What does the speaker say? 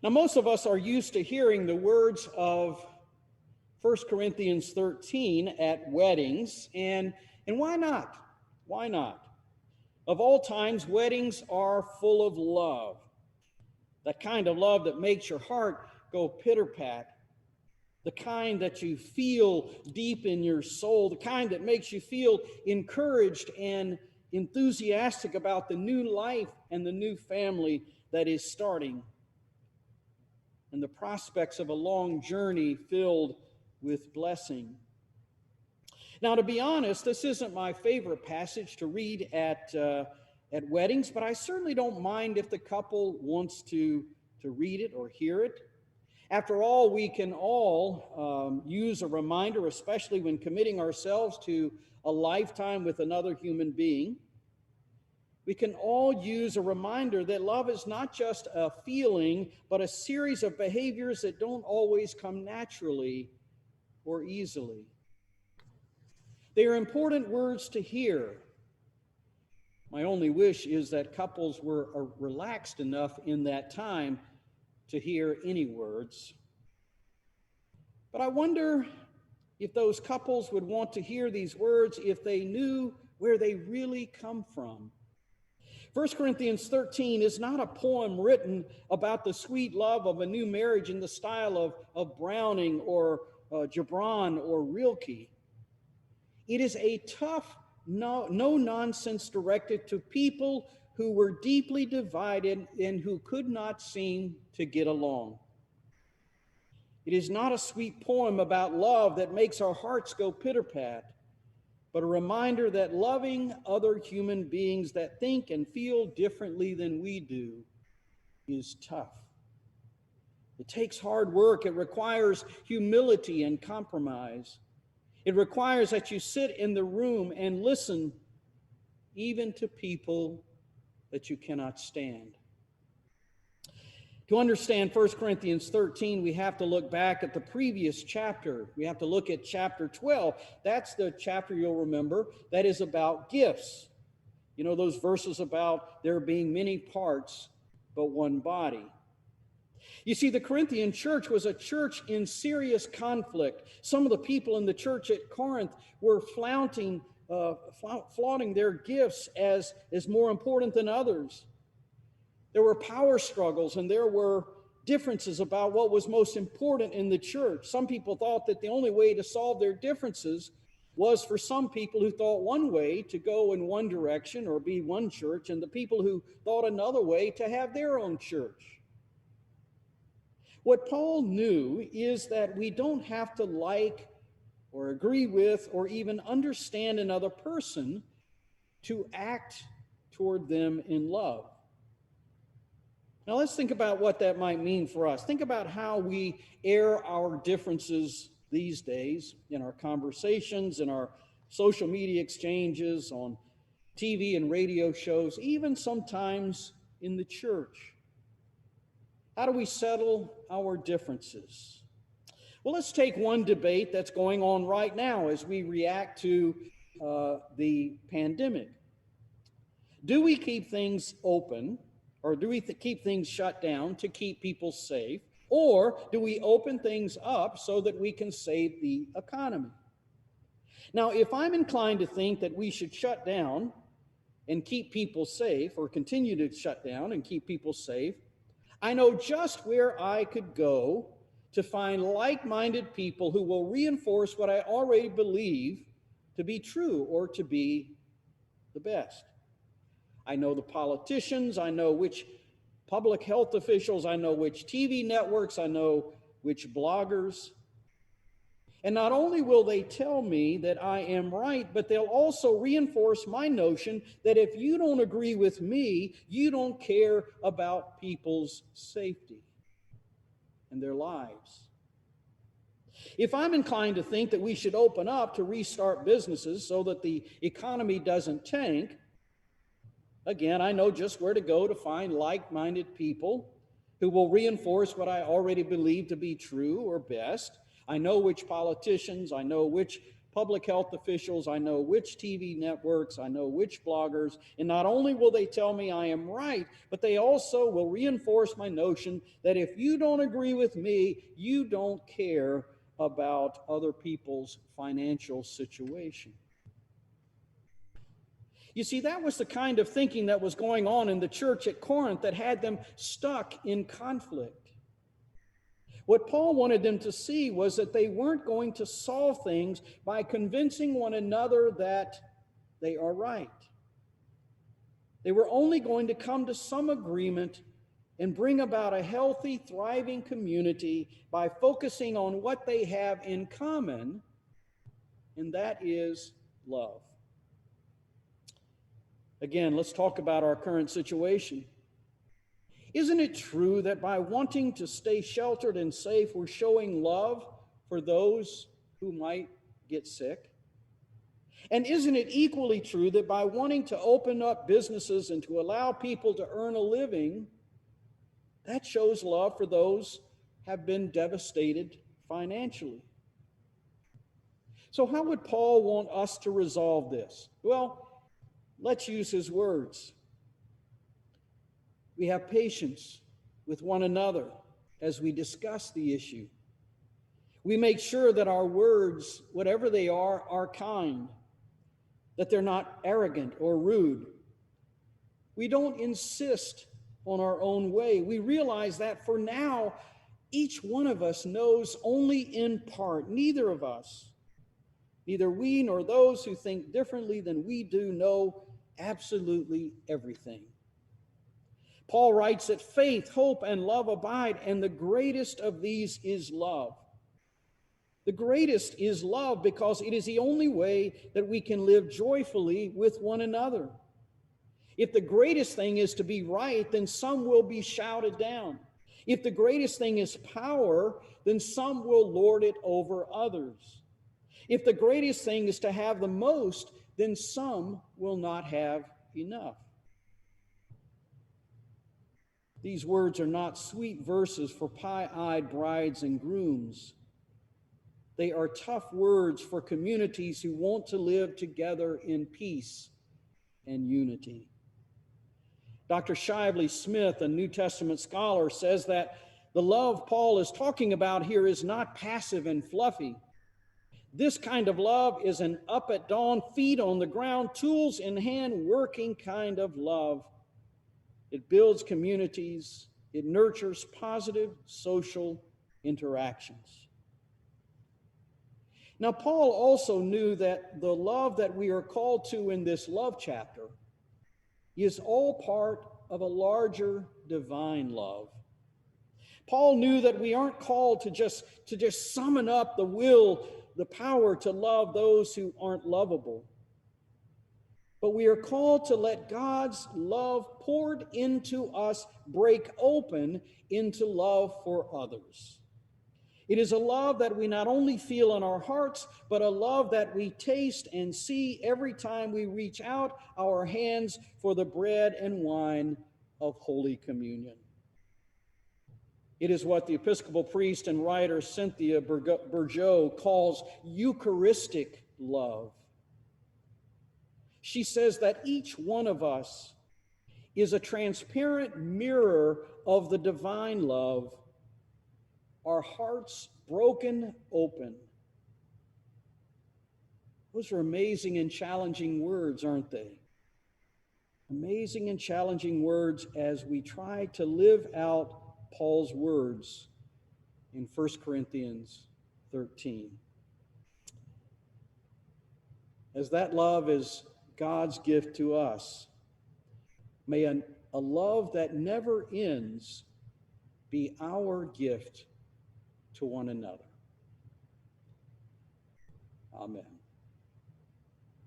Now, most of us are used to hearing the words of 1 Corinthians 13 at weddings, and why not? Why not? Of all times, weddings are full of love. That kind of love that makes your heart go pitter-pat. The kind that you feel deep in your soul. The kind that makes you feel encouraged and enthusiastic about the new life and the new family that is starting. And the prospects of a long journey filled with blessing. Now, to be honest, this isn't my favorite passage to read at weddings, but I certainly don't mind if the couple wants to read it or hear it. After all, we can all use a reminder, especially when committing ourselves to a lifetime with another human being. We can all use a reminder that love is not just a feeling, but a series of behaviors that don't always come naturally or easily. They are important words to hear. My only wish is that couples were relaxed enough in that time to hear any words. But I wonder if those couples would want to hear these words if they knew where they really come from. 1 Corinthians 13 is not a poem written about the sweet love of a new marriage in the style of Browning or Gibran or Rilke. It is a tough, no-nonsense directed to people who were deeply divided and who could not seem to get along. It is not a sweet poem about love that makes our hearts go pitter-pat, but a reminder that loving other human beings that think and feel differently than we do is tough. It takes hard work. It requires humility and compromise. It requires that you sit in the room and listen even to people that you cannot stand. To understand 1 Corinthians 13, we have to look back at the previous chapter. We have to look at chapter 12. That's the chapter you'll remember that is about gifts. You know, those verses about there being many parts, but one body. You see, the Corinthian church was a church in serious conflict. Some of the people in the church at Corinth were flaunting their gifts as more important than others. There were power struggles and there were differences about what was most important in the church. Some people thought that the only way to solve their differences was for some people who thought one way to go in one direction or be one church, and the people who thought another way to have their own church. What Paul knew is that we don't have to like or agree with or even understand another person to act toward them in love. Now let's think about what that might mean for us. Think about how we air our differences these days in our conversations, in our social media exchanges, on TV and radio shows, even sometimes in the church. How do we settle our differences? Well, let's take one debate that's going on right now as we react to the pandemic. Do we keep things open, or do we keep things shut down to keep people safe? Or do we open things up so that we can save the economy? Now, if I'm inclined to think that we should shut down and keep people safe, or continue to shut down and keep people safe, I know just where I could go to find like-minded people who will reinforce what I already believe to be true or to be the best. I know the politicians, I know which public health officials, I know which TV networks, I know which bloggers. And not only will they tell me that I am right, but they'll also reinforce my notion that if you don't agree with me, you don't care about people's safety and their lives. If I'm inclined to think that we should open up to restart businesses so that the economy doesn't tank, again, I know just where to go to find like-minded people who will reinforce what I already believe to be true or best. I know which politicians, I know which public health officials, I know which TV networks, I know which bloggers, and not only will they tell me I am right, but they also will reinforce my notion that if you don't agree with me, you don't care about other people's financial situation. You see, that was the kind of thinking that was going on in the church at Corinth that had them stuck in conflict. What Paul wanted them to see was that they weren't going to solve things by convincing one another that they are right. They were only going to come to some agreement and bring about a healthy, thriving community by focusing on what they have in common, and that is love. Again, let's talk about our current situation. Isn't it true that by wanting to stay sheltered and safe, we're showing love for those who might get sick? And isn't it equally true that by wanting to open up businesses and to allow people to earn a living, that shows love for those who have been devastated financially? So how would Paul want us to resolve this? Well, let's use his words. We have patience with one another as we discuss the issue. We make sure that our words, whatever they are kind, that they're not arrogant or rude. We don't insist on our own way. We realize that for now, each one of us knows only in part. Neither of us, neither we nor those who think differently than we do, know absolutely everything. Paul writes that faith, hope, and love abide, and the greatest of these is love. The greatest is love because it is the only way that we can live joyfully with one another. If the greatest thing is to be right, then some will be shouted down. If the greatest thing is power, then some will lord it over others. If the greatest thing is to have the most, then some will not have enough. These words are not sweet verses for pie-eyed brides and grooms. They are tough words for communities who want to live together in peace and unity. Dr. Shively Smith, a New Testament scholar, says that the love Paul is talking about here is not passive and fluffy. This kind of love is an up at dawn, feet on the ground, tools in hand, working kind of love. It builds communities. It nurtures positive social interactions. Now, Paul also knew that the love that we are called to in this love chapter is all part of a larger divine love. Paul knew that we aren't called to just summon up the will, the power to love those who aren't lovable. But we are called to let God's love poured into us break open into love for others. It is a love that we not only feel in our hearts, but a love that we taste and see every time we reach out our hands for the bread and wine of Holy Communion. It is what the Episcopal priest and writer Cynthia Bourgeau calls Eucharistic love. She says that each one of us is a transparent mirror of the divine love, our hearts broken open. Those are amazing and challenging words, aren't they? Amazing and challenging words as we try to live out Paul's words in 1 Corinthians 13. As that love is God's gift to us, may a love that never ends be our gift to one another. Amen.